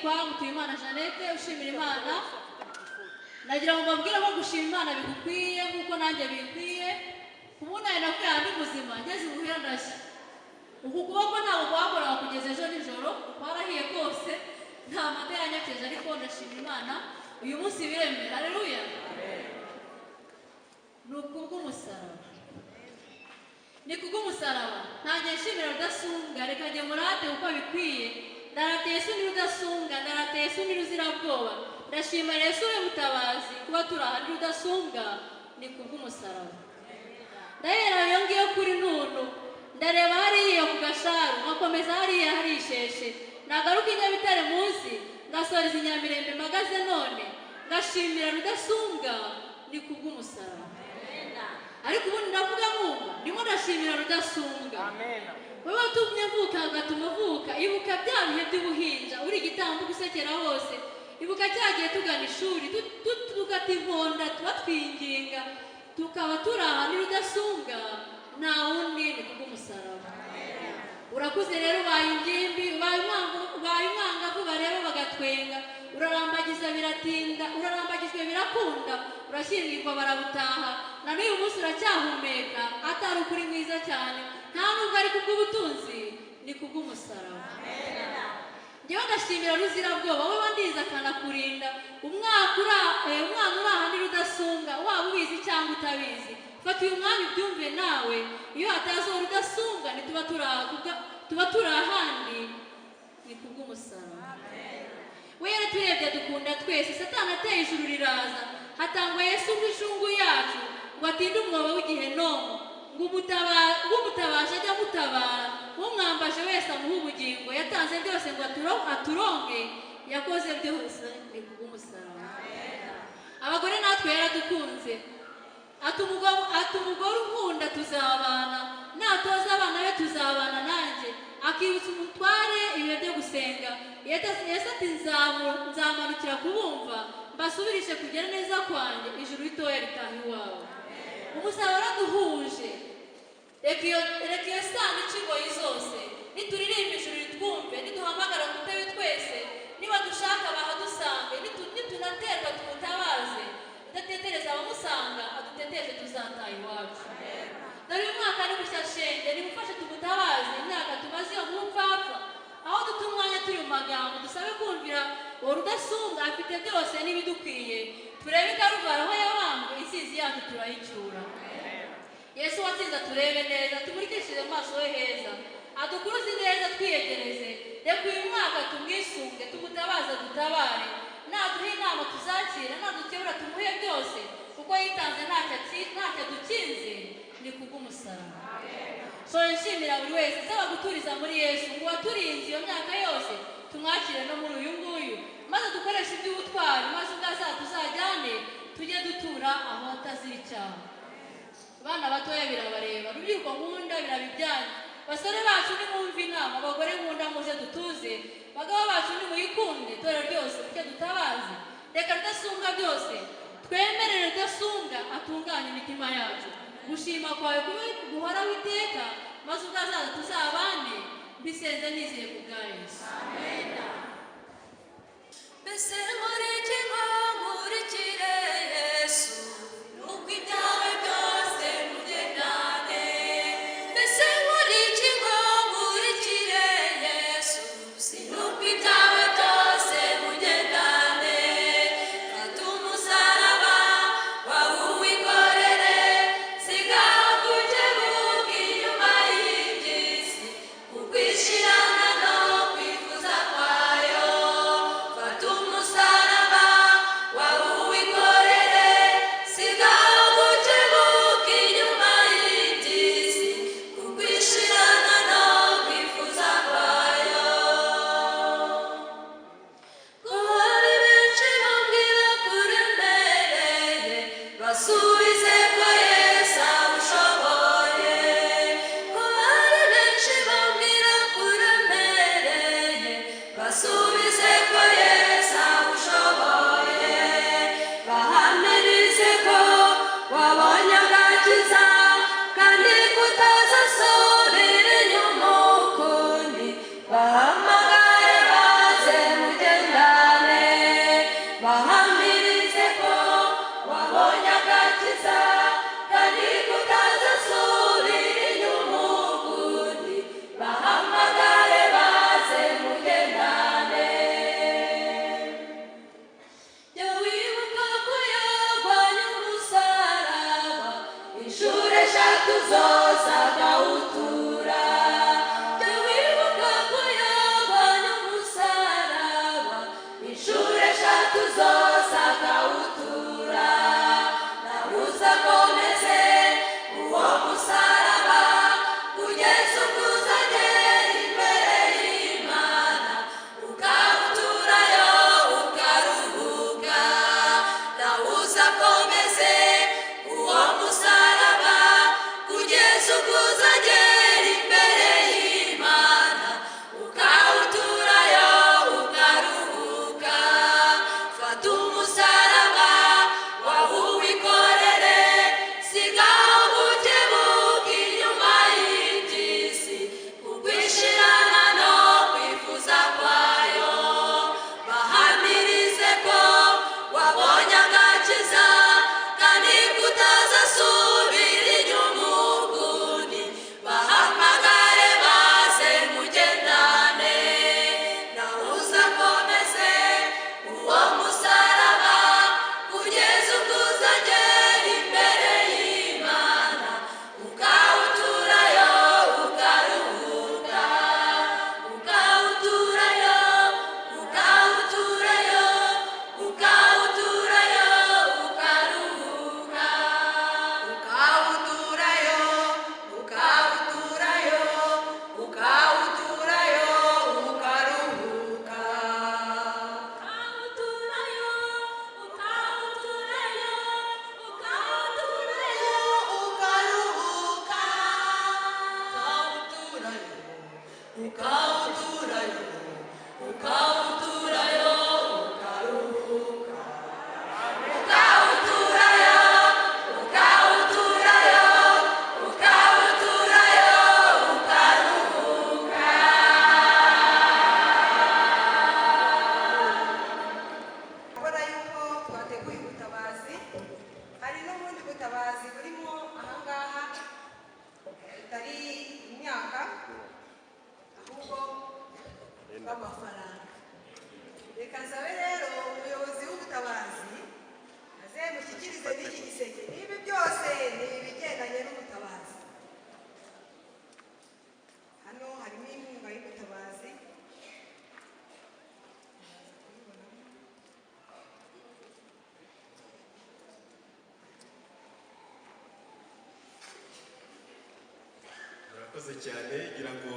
nitwa Mutuyimana Jeannette ushimira Imana. Nagira ngo mbabwire ko gushima Imana bigukwiye nkuko nanjye bikwiye. Kubona nakuye handi muzima ngeze ubuhira ndashya. Uku kuboko ntabwo kwakora kugeza ejo nijoro kwarahiye kose nta mata yanyakeje ariko ndashima Imana uyu munsi biremera. Haleluya. Nukubw'umusaraba. Ni kubw'umusaraba ntangiye nshimira rudasunga reka njye murate uko bikwiye. Ndarateye Yesu ni rudasunga, ndarateye Yesu ni ruzirabwoba. Ndashima Yesu we mutabazi kuba turahandi rudasunga ni kubw'umusaraba. Ndahera yongiye kuri ntuntu ndareba hariya ku gasharu ngakomeza hariya hari isheshe nagaruka inyabitare munsi ngasoreza inyamirembe magaze none ngashimira rudasunga ni kubw'umusaraba. Ariko ubundi ndavuga mwumva ndimo ndashimira rudasunga. Amen. Wewe tumye mvuka gatumuvuka ibuka bya bihe by'ubuhinja uri gitambo gusekera hose ibuka cyagiye tugana ishuri tukativonda twatwinginga tukaba turaha ni rudasunga nta wundi ni kubw'umusaraba. Urakuze rero ubaye ingimbi ubaye umwanga vuba rero bagatwenga urarambagiza biratinda urarambagizwe birakunda urashyingirwa barabutaha na n'uyu munsi uracyahumeka atari ukuri mwiza cyane nta nubwo ari kubw'ubutunzi ni kubw'umusaraba. Njyewe ndashimira ruzirabwoba wowe wandiza akanakurinda umwana uri ahandi rudasunga waba ubizi cyangwa utabizi fata uyu mwanya ubyumve nawe iyo hatazo rudasunga tuba turi ahandi ni kubw'umusaraba. We yaraturebye dukunda twese satani ateye ijuru riraza hatangwa Yesu nk'ishungu yacu ngo atinde umwobo w'igihenomo ngo umutabaje ajya mutabara umwambaje wese amuha ubugingo yatanze byose ngo aturonke yakoze byose ni kubw'umusaraba. Abagore natwe yaradukunze umugore ukunda tuzabana natoza abana be tuzabana nanjye akibutsa umutware ibihe byo gusenga Yesu ati nzamanukira kubumva mbasubirishe kugera neza kwanjye ijuru ritoya ritaha iwawe. Umusaraba waraduhuje reka iyo sano ikigoyi zose nituririmba ijuru ritwumve niduhamagara dutebe twese niba dushaka bahadusange nitunaterwa tumutabaze udatetereza abamusanga aduteteje tuzataha iwacu. Dore uyu mwaka ni mushya shenge nimufashe tumutabaze imyaka tumaze iyo nk'umupfapfa aho duta umwanya turi mu magambo dusabe kumvira uwo rudasunga afite byose n'ibidukwiye turebe ikaruvara aho yabambwe insizi yacu turayicyura. Yesu watsinze turebe neza tumurikishije mu maso he heza adukuruze neza twiyegereze reka uyu mwaka tumwisunge tumutabaza dutabare naduhe inama tuzakira nadukebura tumuhe byose kuko yitanze ntacyo dukinze ni kubw'umusaraba. So nshimira buri wese nsaba guturiza muri Yesu ngo waturinze iyo myaka yose tumwakire no muri uyu nguyu maze dukoreshe iby'ubutwari maze ubwazaza tuzajyane tujye dutura aho hatazicyaha. Abana batoya birabareba rubyiruko nkunda birabijyanye basore bacu nimwumve inama abagore nkunda muze dutuze bagabo bacu nimuyikunde tore ryose tujye dutabaze reka rudasunga byose twemerere rudasunga atunganye imitima yacu gushima kwawe guhora witeka maze ubwazaza tuzabane bisenze nizeye ku bwa Yesu. Amen. Mbese nkurikire Yesu nuko ibyawe byose mugendane. Mbese nkurikire Yesu nuko ibyawe byose mugendane. Fata umusaraba wawe uwikorere sigaho kukebuka inyuma y'iby'isi ukwishyirana no kwifuza kwawe murakoze cyane ngira ngo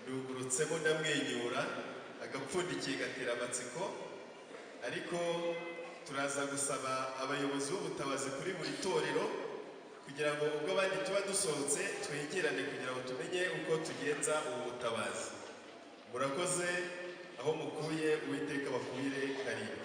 ndugurutsemo ndamwenyura agapfundikiye gatera amatsiko ariko turaza gusaba abayobozi b'ubutabazi kuri buri torero kugira ngo ubwo abandi tuba dusohotse twegerane kugira ngo tumenye uko tugenza ubu butabazi. Murakoze aho mukuye Uwiteka bakubire karindwi.